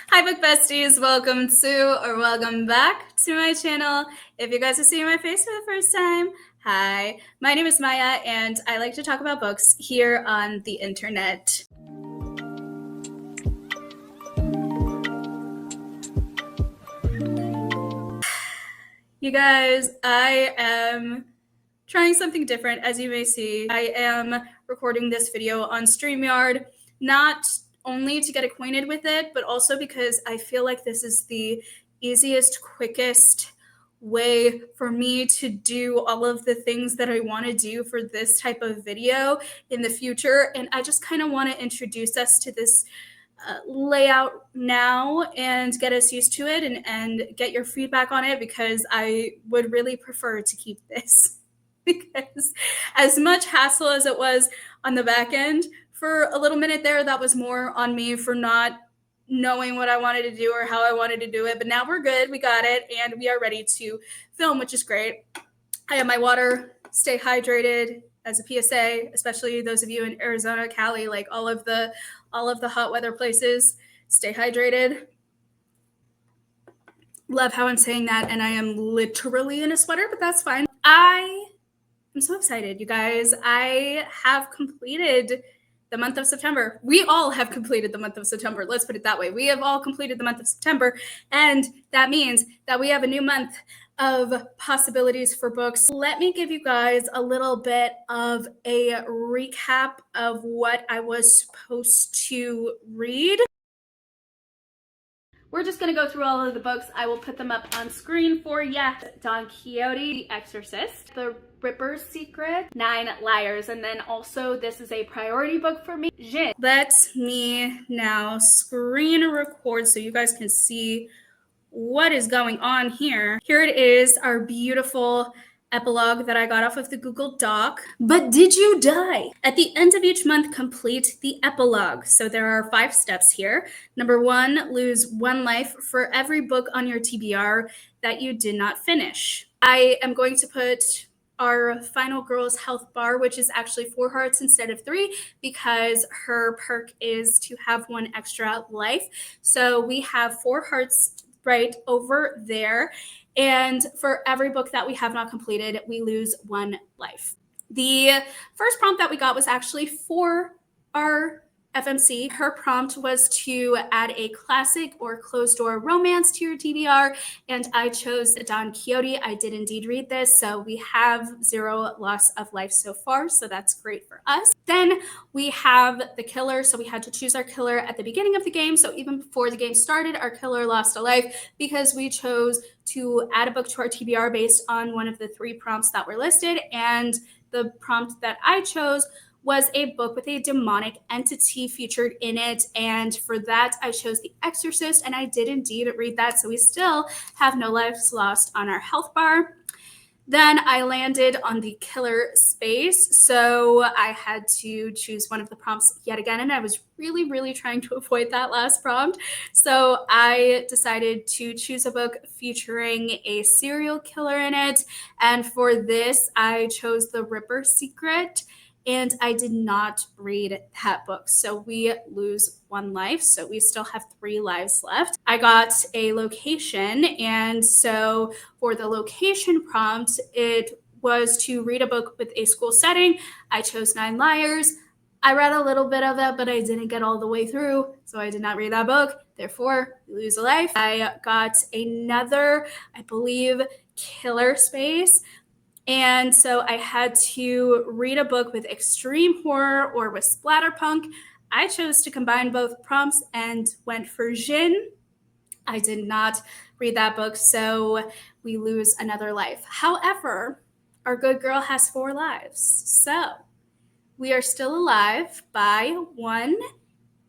Hi, book besties. Welcome back to my channel. If you guys are seeing my face for the first time, hi. My name is Maya, and I like to talk about books here on the internet. You guys, I am trying something different. As you may see, I am recording this video on StreamYard, not only to get acquainted with it, but also because I feel like this is the easiest, quickest way for me to do all of the things that I want to do for this type of video in the future. And I just kind of want to introduce us to this layout now and get us used to it and get your feedback on it, because I would really prefer to keep this. Because as much hassle as it was on the back end for a little minute there, that was more on me for not knowing what I wanted to do or how I wanted to do it. But now we're good. We got it. And we are ready to film, which is great. I have my water. Stay hydrated as a PSA, especially those of you in Arizona, Cali, like all of the hot weather places. Stay hydrated. Love how I'm saying that, and I am literally in a sweater, but that's fine. I'm so excited, you guys. I have completed the month of September. We all have completed the month of September. Let's put it that way. We have all completed the month of September, and that means that we have a new month of possibilities for books. Let me give you guys a little bit of a recap of what I was supposed to read. We're just going to go through all of the books. I will put them up on screen for you. Don Quixote, The Exorcist, The Ripper's Secret, 9 Liars, and then also this is a priority book for me, Jin. Let me now screen record so you guys can see what is going on here. Here it is, our beautiful epilogue that I got off of the Google Doc. But did you die? At the end of each month, complete the epilogue. So there are 5 steps here. Number 1, lose 1 life for every book on your TBR that you did not finish. I am going to put our final girl's health bar, which is actually 4 hearts instead of 3, because her perk is to have 1 extra life. So we have 4 hearts right over there. And for every book that we have not completed, we lose 1 life. The first prompt that we got was actually for our FMC. Her prompt was to add a classic or closed door romance to your TBR, and I chose Don Quixote. I did indeed read this, so we have 0 loss of life so far, so that's great for us. Then we have the killer, so we had to choose our killer at the beginning of the game, so even before the game started, our killer lost a life because we chose to add a book to our TBR based on one of the 3 prompts that were listed, and the prompt that I chose was a book with a demonic entity featured in it, and for that I chose The Exorcist, and I did indeed read that, so we still have no lives lost on our health bar. Then I landed on the killer space, so I had to choose one of the prompts yet again, and I was really trying to avoid that last prompt. So I decided to choose a book featuring a serial killer in it, and for this I chose The Ripper's Secret, and I did not read that book. So we lose 1 life. So we still have 3 lives left. I got a location. And so for the location prompt, it was to read a book with a school setting. I chose 9 Liars. I read a little bit of it, but I didn't get all the way through. So I did not read that book. Therefore, we lose a life. I got another, I believe, killer space. And so I had to read a book with extreme horror or with splatterpunk. I chose to combine both prompts and went for Jin. I did not read that book, so we lose another life. However, our good girl has 4 lives. So we are still alive by 1,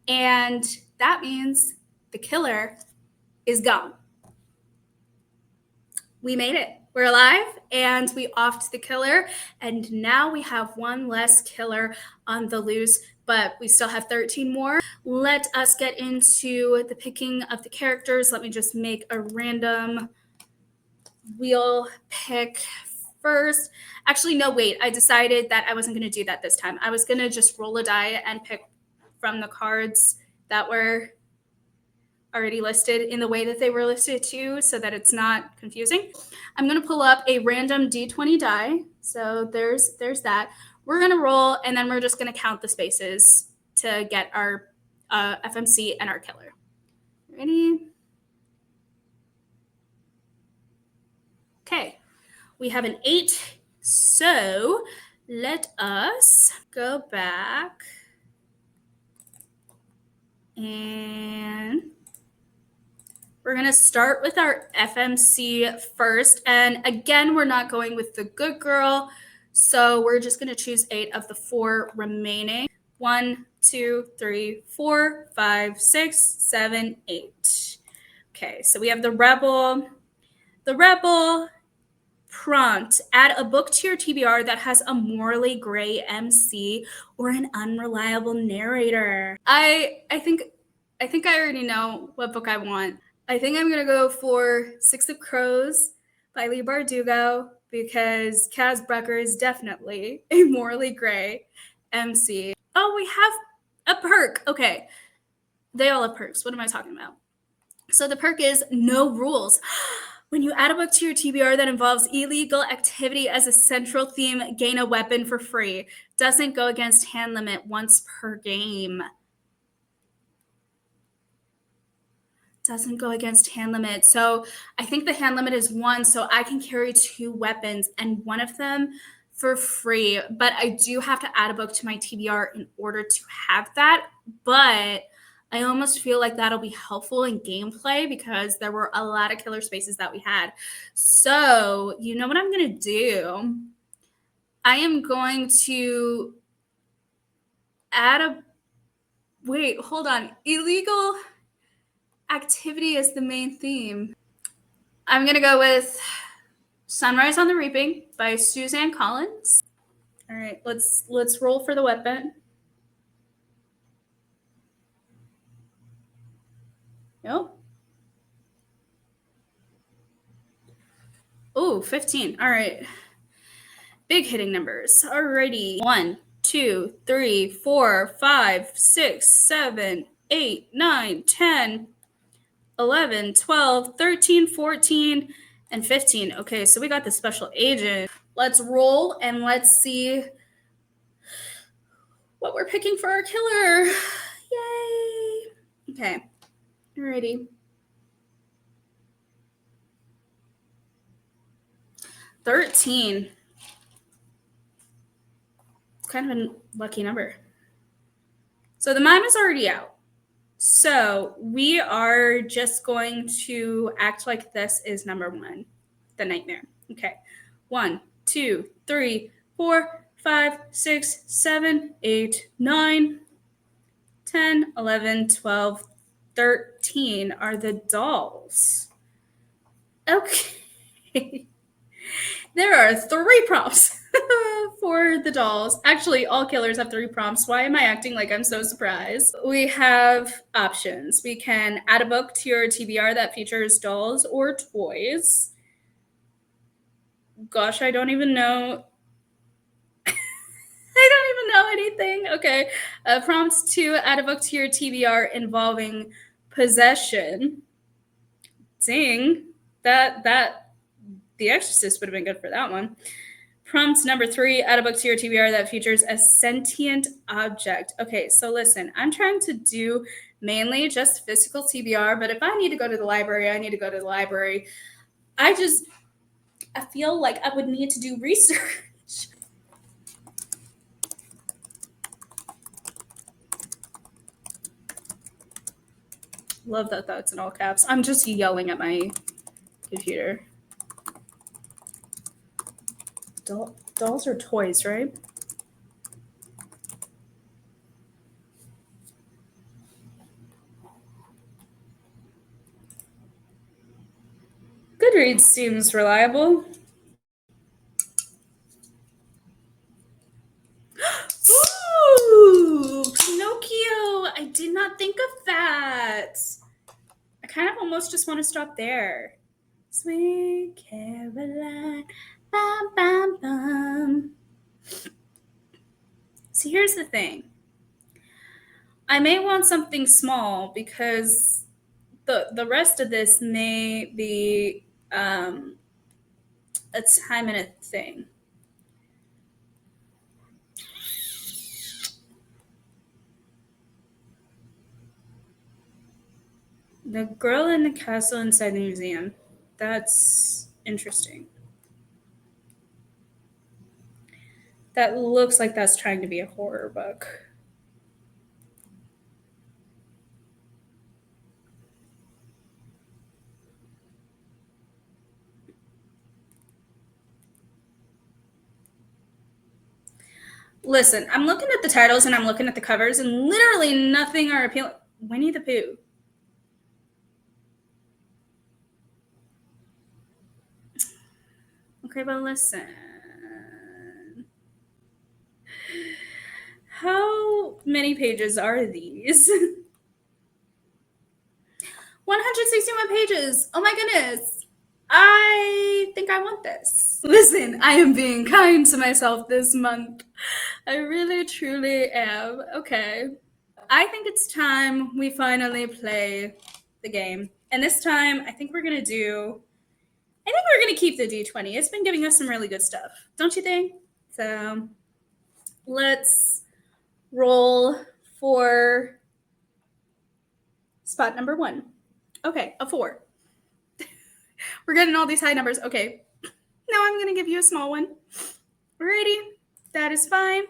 and that means the killer is gone. We made it. We're alive, and we offed the killer, and now we have 1 less killer on the loose, but we still have 13 more. Let us get into the picking of the characters. Let me just make a random wheel pick first. Actually, no, wait. I decided that I wasn't going to do that this time. I was going to just roll a die and pick from the cards that were already listed in the way that they were listed too, so that it's not confusing. I'm going to pull up a random D20 die. So there's that. We're going to roll, and then we're just going to count the spaces to get our FMC and our killer. Ready? Okay, we have an 8. So let us go back and we're going to start with our FMC first. And again, we're not going with the good girl. So we're just going to choose 8 of the 4 remaining. 1, 2, 3, 4, 5, 6, 7, 8. Okay, so we have the rebel. The rebel prompt: add a book to your TBR that has a morally gray MC or an unreliable narrator. I think I already know what book I want. I think I'm gonna go for Six of Crows by Leigh Bardugo, because Kaz Brecker is definitely a morally gray MC. Oh, we have a perk. Okay, they all have perks. What am I talking about? So the perk is no rules. When you add a book to your TBR that involves illegal activity as a central theme, gain a weapon for free. Doesn't go against hand limit, once per game. Doesn't go against hand limit. So I think the hand limit is 1, so I can carry 2 weapons and one of them for free. But I do have to add a book to my TBR in order to have that. But I almost feel like that'll be helpful in gameplay because there were a lot of killer spaces that we had. So you know what I'm going to do? I am going to add a... Wait, hold on. Illegal activity is the main theme. I'm going to go with Sunrise on the Reaping by Suzanne Collins. All right, let's roll for the weapon. Nope. Oh, 15. All right. Big hitting numbers. Alrighty. 1, 2, 3, 4, 5, 6, 7, 8, 9, 10, 11, 12, 13, 14, and 15. Okay, so we got the special agent. Let's roll and let's see what we're picking for our killer. Yay. Okay. Alrighty. 13. Kind of a lucky number. So the mime is already out. So we are just going to act like this is number 1, the nightmare. Okay. 1, 2, 3, 4, 5, 6, 7, 8, 9, 10, 11, 12, 13 are the dolls. Okay. There are 3 prompts for the dolls. Actually, all killers have 3 prompts. Why am I acting like I'm so surprised? We have options. We can add a book to your TBR that features dolls or toys. Gosh, I don't even know. I don't even know anything. Okay. Prompts to add a book to your TBR involving possession. Dang. That The Exorcist would have been good for that one. Prompt number 3, add a book to your TBR that features a sentient object. Okay, so listen, I'm trying to do mainly just physical TBR, but if I need to go to the library, I need to go to the library. I feel like I would need to do research. Love that that's in all caps. I'm just yelling at my computer. Dolls are toys, right? Goodreads seems reliable. Ooh, Pinocchio! I did not think of that. I kind of almost just want to stop there. Sweet Caroline, bum, bum, bum. See, here's the thing. I may want something small because the rest of this may be a time-minute thing. The girl in the castle inside the museum. That's interesting. That looks like that's trying to be a horror book. Listen, I'm looking at the titles and I'm looking at the covers, and literally nothing are appealing. Winnie the Pooh. Okay, but listen. How many pages are these? 161 pages. Oh my goodness. I think I want this. Listen, I am being kind to myself this month. I really, truly am. Okay. I think it's time we finally play the game. And this time, I think we're going to keep the D20. It's been giving us some really good stuff. Don't you think? So let's roll for spot number 1. Okay, a 4. We're getting all these high numbers. Okay. Now I'm going to give you a small one. Alrighty. That is fine.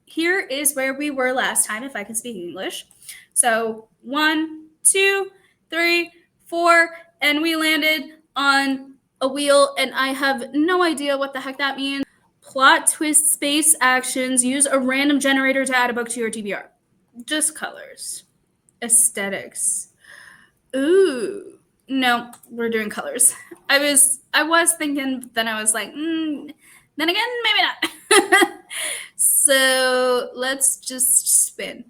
Here is where we were last time, if I can speak English. So 1, 2, 3, 4, and we landed on a wheel, and I have no idea what the heck that means. Plot, twist, space, actions. Use a random generator to add a book to your TBR. Just colors. Aesthetics. Ooh. No, we're doing colors. I was thinking, then I was like, then again, maybe not. So let's just spin.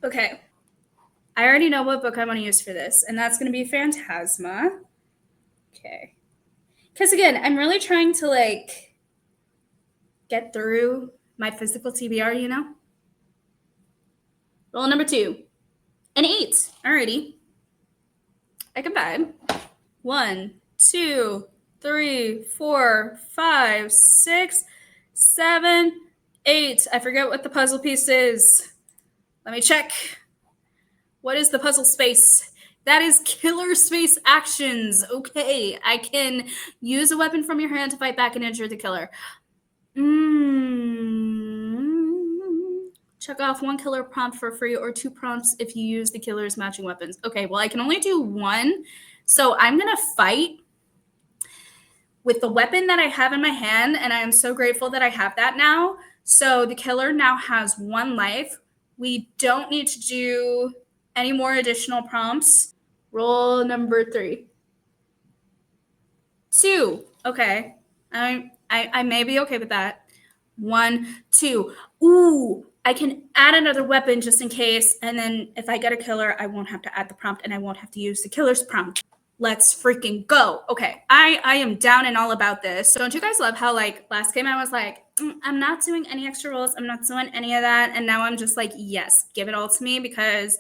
Okay. I already know what book I want to use for this, and that's going to be Phantasma. Okay. Because again, I'm really trying to get through my physical TBR, you know? Roll number 2. An 8. Alrighty. I can vibe. 1, 2, 3, 4, 5, 6, 7, 8. I forget what the puzzle piece is. Let me check. What is the puzzle space? That is killer space actions. Okay, I can use a weapon from your hand to fight back and injure the killer. Check off 1 killer prompt for free or 2 prompts if you use the killer's matching weapons. Okay, well, I can only do 1. So I'm going to fight with the weapon that I have in my hand, and I am so grateful that I have that now. So the killer now has 1 life. We don't need to do any more additional prompts. Roll number 3. 2. Okay. I may be okay with that. 1, 2. Ooh, I can add another weapon just in case, and then if I get a killer, I won't have to add the prompt, and I won't have to use the killer's prompt. Let's freaking go. Okay, I am down and all about this. So don't you guys love how last game I was like, I'm not doing any extra rolls. I'm not doing any of that. And now I'm just like, yes, give it all to me, because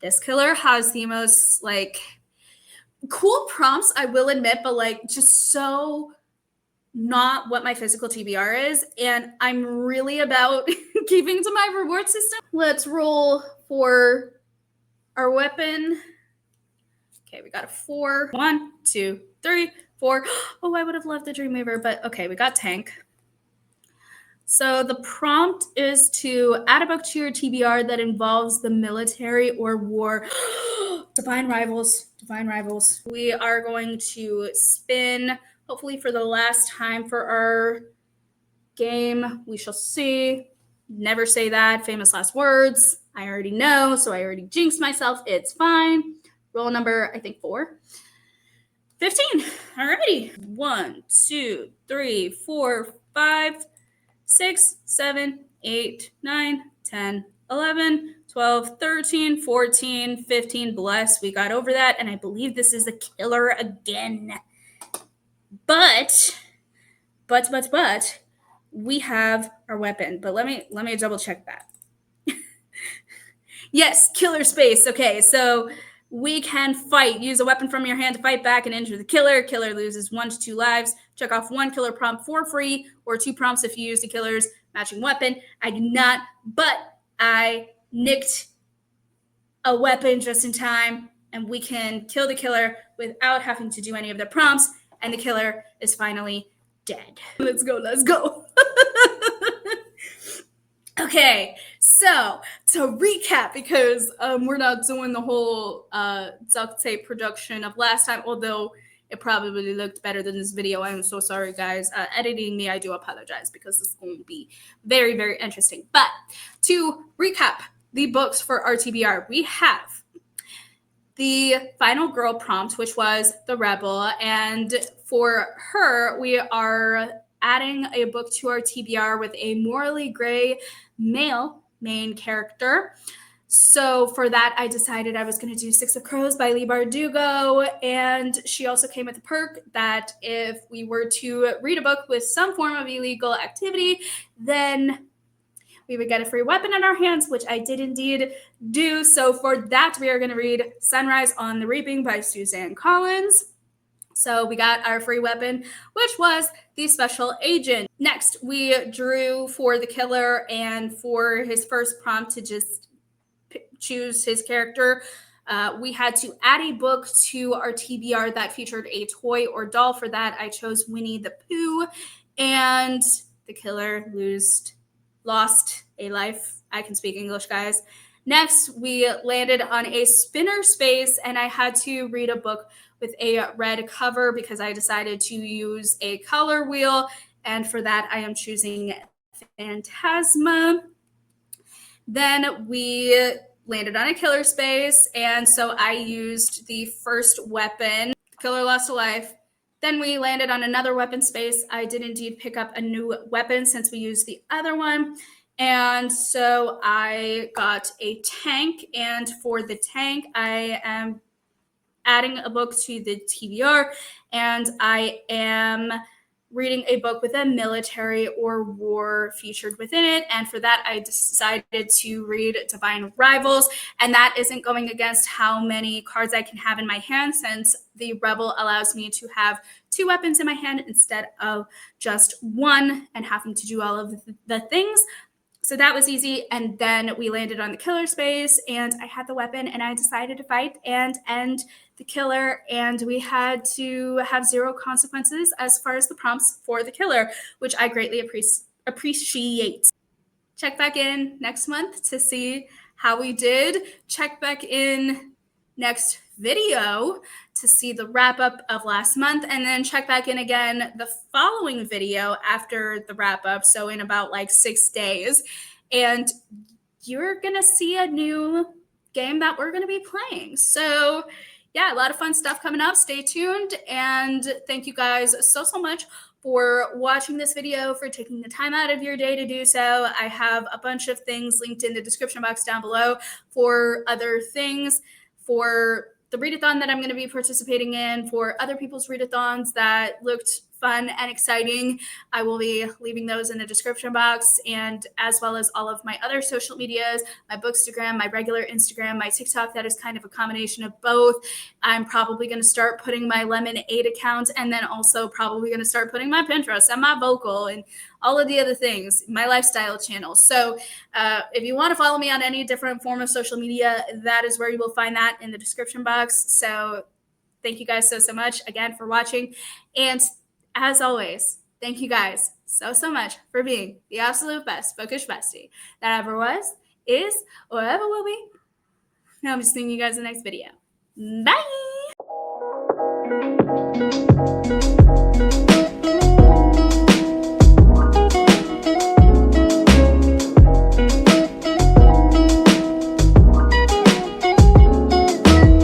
this killer has the most cool prompts, I will admit, but just so not what my physical TBR is. And I'm really about keeping to my reward system. Let's roll for our weapon. Okay, we got a 4. 1, 2, 3, 4. Oh, I would have loved the Dreamweaver, but okay, we got tank. So the prompt is to add a book to your TBR that involves the military or war. Divine Rivals. Divine Rivals. We are going to spin, hopefully for the last time for our game. We shall see. Never say that. Famous last words. I already know, so I already jinxed myself. It's fine. Roll number, I think 4. 15. Alrighty. 1, 2, 3, 4, 5, 6, 7, 8, 9, 10, 11, 12, 13, 14, 15. Bless. We got over that. And I believe this is a killer again. But, we have our weapon. But let me double check that. Yes, killer space. Okay, so we can fight. Use a weapon from your hand to fight back and injure the killer. Killer loses 1 to 2 lives. Check off 1 killer prompt for free, or 2 prompts if you use the killer's matching weapon. I do not, but I nicked a weapon just in time, and we can kill the killer without having to do any of the prompts, and the killer is finally dead. Let's go. Okay, so to recap, because we're not doing the whole duct tape production of last time, although it probably looked better than this video. I'm so sorry, guys. Editing me, I do apologize, because this is going to be very, very interesting. But to recap the books for our TBR, we have the final girl prompt, which was the Rebel, and for her, we are adding a book to our TBR with a morally gray male main character. So for that, I decided I was going to do 6 of Crows by Leigh Bardugo, and she also came with a perk that if we were to read a book with some form of illegal activity, then we would get a free weapon in our hands, which I did indeed do. So for that, we are going to read Sunrise on the Reaping by Suzanne Collins. So we got our free weapon, which was the Special Agent. Next, we drew for the killer, and for his first prompt to just choose his character, we had to add a book to our TBR that featured a toy or doll. For that, I chose Winnie the Pooh, and the killer lost a life. I can speak English, guys. Next, we landed on a spinner space, and I had to read a book with a red cover because I decided to use a color wheel, and for that, I am choosing Phantasma. Then we landed on a killer space, and so I used the first weapon. The killer lost a life. Then we landed on another weapon space. I did indeed pick up a new weapon since we used the other one. And so I got a tank, and for the tank, I am adding a book to the TBR, and I am reading a book with a military or war featured within it. And for that, I decided to read Divine Rivals, and that isn't going against how many cards I can have in my hand, since the Rebel allows me to have 2 weapons in my hand instead of just 1 and having to do all of the things. So that was easy. And then we landed on the killer space, and I had the weapon, and I decided to fight and end the killer. And we had to have 0 consequences as far as the prompts for the killer, which I greatly appreciate. Check back in next month to see how we did. Check back in next video to see the wrap up of last month, and then check back in again the following video after the wrap up, so in about like 6 days, and you're gonna see a new game that we're gonna be playing. So yeah, a lot of fun stuff coming up. Stay tuned, and thank you guys so much for watching this video, for taking the time out of your day to do so. I have a bunch of things linked in the description box down below for other things, for the readathon that I'm going to be participating in, for other people's readathons that looked fun and exciting. I will be leaving those in the description box, and as well as all of my other social medias, my Bookstagram, my regular Instagram, my TikTok, that is kind of a combination of both. I'm probably going to start putting my Lemonade account, and then also probably going to start putting my Pinterest and my Vocal and all of the other things, my lifestyle channel. So if you want to follow me on any different form of social media, that is where you will find that in the description box. So thank you guys so much again for watching. And as always, thank you guys so much for being the absolute best bookish bestie that ever was, is, or ever will be. Now I'm just seeing you guys in the next video. Bye!